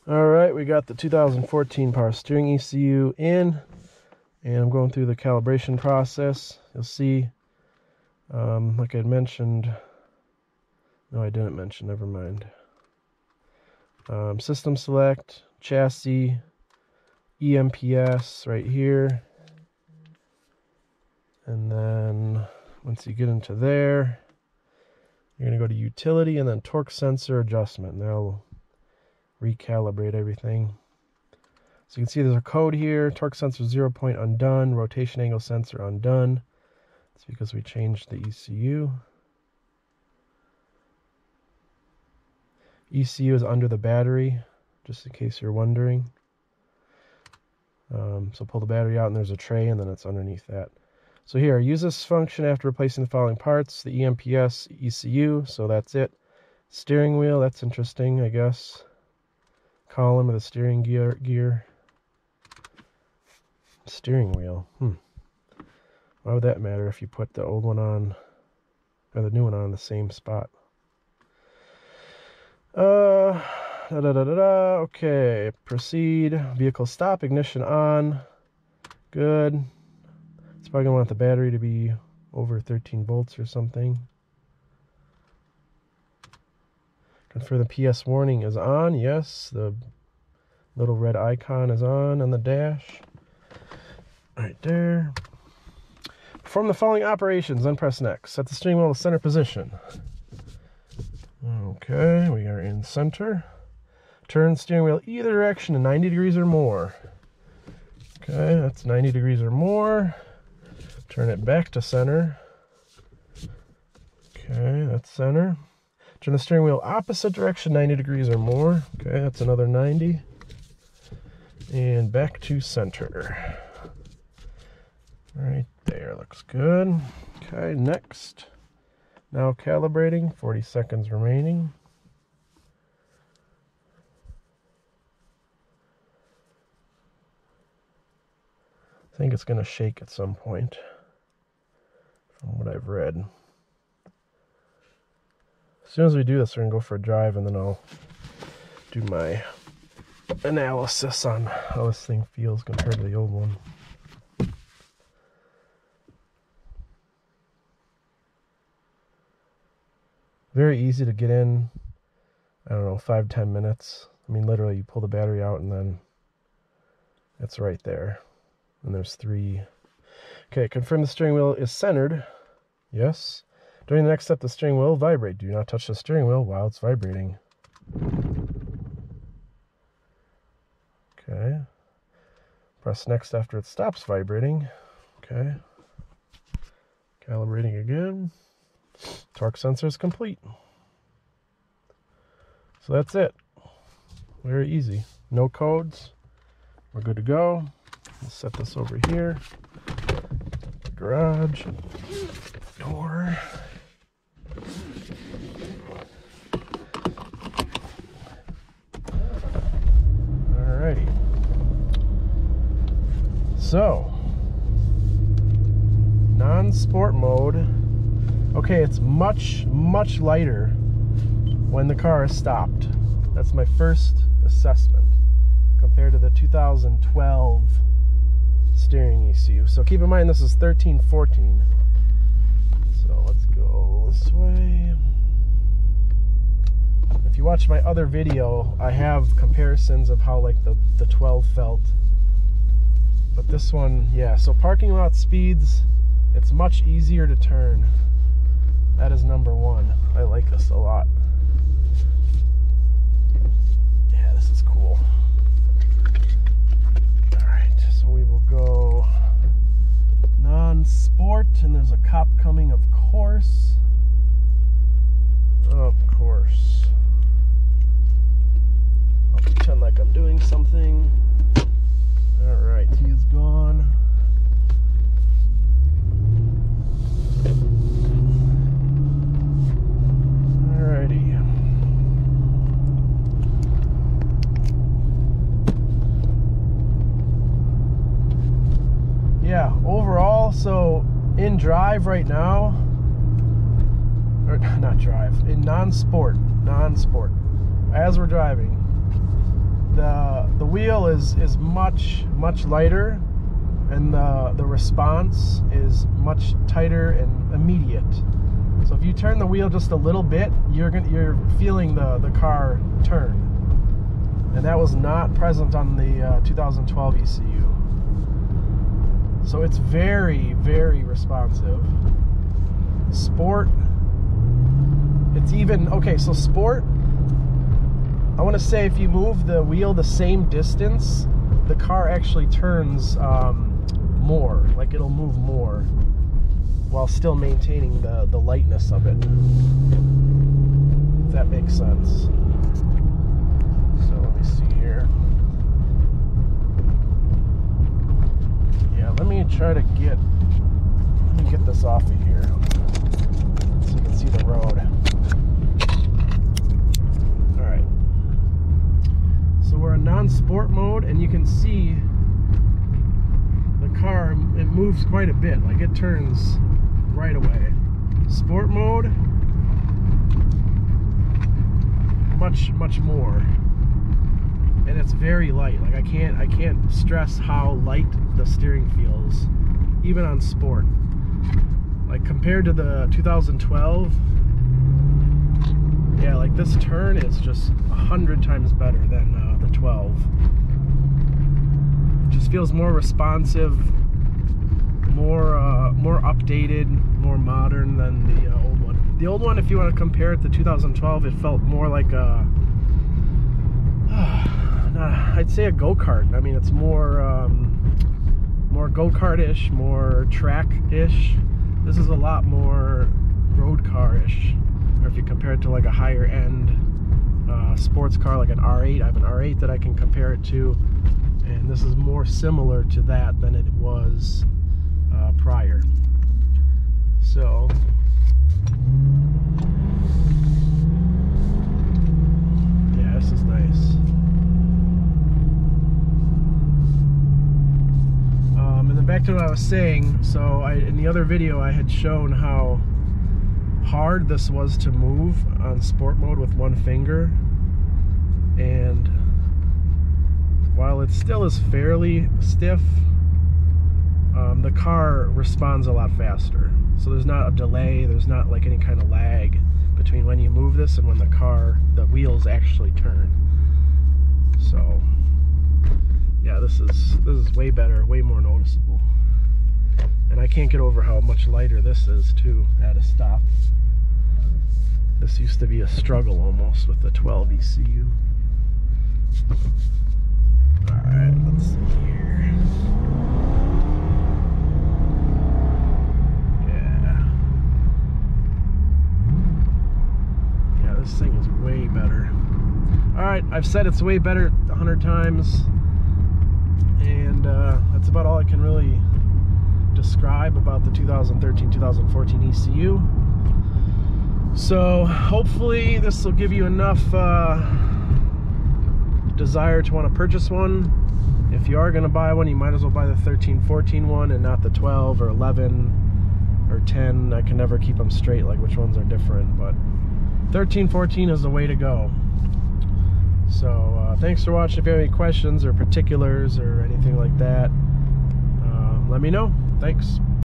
All right, we got the 2014 power steering ECU in, and I'm going through the calibration process. You'll see, like I mentioned, no, I didn't mention, never mind. System select, chassis, EMPS right here. And then once you get into there, you're going to go to utility and then torque sensor adjustment. And that'll recalibrate everything. So you can see there's a code here. Torque sensor 0 point undone. Rotation angle sensor undone. It's because we changed the ECU. ECU is under the battery, just in case you're wondering. So pull the battery out and there's a tray and then it's underneath that. So here, use this function after replacing the following parts. The EMPS, ECU, so that's it. Steering wheel, that's interesting, I guess. Column of the steering gear. Steering wheel, Why would that matter if you put the old one on, or the new one on the same spot? Okay, proceed. Vehicle stop, ignition on. Good. It's probably going to want the battery to be over 13 volts or something. Confirm the PS warning is on. Yes, the little red icon is on the dash. Right there. Perform the following operations. Then press next. Set the steering wheel to center position. Okay, we are in center. Turn steering wheel either direction to 90 degrees or more. Okay, that's 90 degrees or more. Turn it back to center. Okay, that's center. Turn the steering wheel opposite direction, 90 degrees or more. Okay, that's another 90. And back to center. Right there, looks good. Okay, next. Now calibrating, 40 seconds remaining. I think it's going to shake at some point, from what I've read. As soon as we do this, we're going to go for a drive, and then I'll do my analysis on how this thing feels compared to the old one. Very easy to get in, I don't know, 5-10 minutes. I mean, literally, you pull the battery out, and then it's right there. And there's 3. Okay, confirm the steering wheel is centered. Yes. During the next step, the steering wheel will vibrate. Do not touch the steering wheel while it's vibrating. Okay. Press next after it stops vibrating. Okay. Calibrating again. Torque sensor is complete. So that's it. Very easy. No codes. We're good to go. We'll set this over here. Garage. Door. Alrighty. So, non-sport mode. Okay, it's much lighter when the car is stopped. That's my first assessment compared to the 2012 steering ECU. So keep in mind this is 13-14. So let's go this way. If you watch my other video, I have comparisons of how like the 12 felt. But this one, yeah, so parking lot speeds, it's much easier to turn. That is number one. I like this a lot. Yeah, this is cool. Alright, so we will go non-sport, and there's a cop coming, of course. Of course. I'll pretend like I'm doing something. Alright, he is gone. Alrighty. Yeah, overall, so in drive right now, or not drive, in non-sport, as we're driving, the wheel is much lighter, and the response is much tighter and immediate. So if you turn the wheel just a little bit, you're feeling the car turn, and that was not present on the 2012 ECU. So it's very responsive. Sport, it's even okay. So Sport, I want to say if you move the wheel the same distance, the car actually turns more, like it'll move more while still maintaining the lightness of it, if that makes sense. So let me see here. Yeah, let me get this off of here so you can see the road. Alright, so we're in non-sport mode, and you can see the car, it moves quite a bit, like it turns right away. Sport mode, much more, and it's very light. Like I can't stress how light the steering feels, even on Sport. Like compared to the 2012, yeah, like this turn is just 100 times better than the 12. It just feels more responsive, more updated, more modern than the old one. The old one, if you want to compare it to 2012, it felt more like a, I'd say a go-kart. I mean, it's more go-kart-ish, more track-ish. This is a lot more road car-ish. Or if you compare it to like a higher-end sports car, like an R8, I have an R8 that I can compare it to, and this is more similar to that than it was prior. So yeah, this is nice. And then back to what I was saying. So in the other video I had shown how hard this was to move on sport mode with one finger, and while it still is fairly stiff, the car responds a lot faster. So there's not a delay, there's not like any kind of lag between when you move this and when the wheels actually turn. So yeah, this is way better, way more noticeable. And I can't get over how much lighter this is too at a stop. This used to be a struggle almost with the 12 ECU. Alright, let's see here. Yeah, this thing is way better. Alright, I've said it's way better 100 times, and that's about all I can really describe about the 2013-2014 ECU. So hopefully this will give you enough desire to want to purchase one. If you are going to buy one, you might as well buy the 13-14 one and not the 12 or 11 or 10. I can never keep them straight, like which ones are different, but 13-14 is the way to go. So thanks for watching. If you have any questions or particulars or anything like that, let me know. Thanks.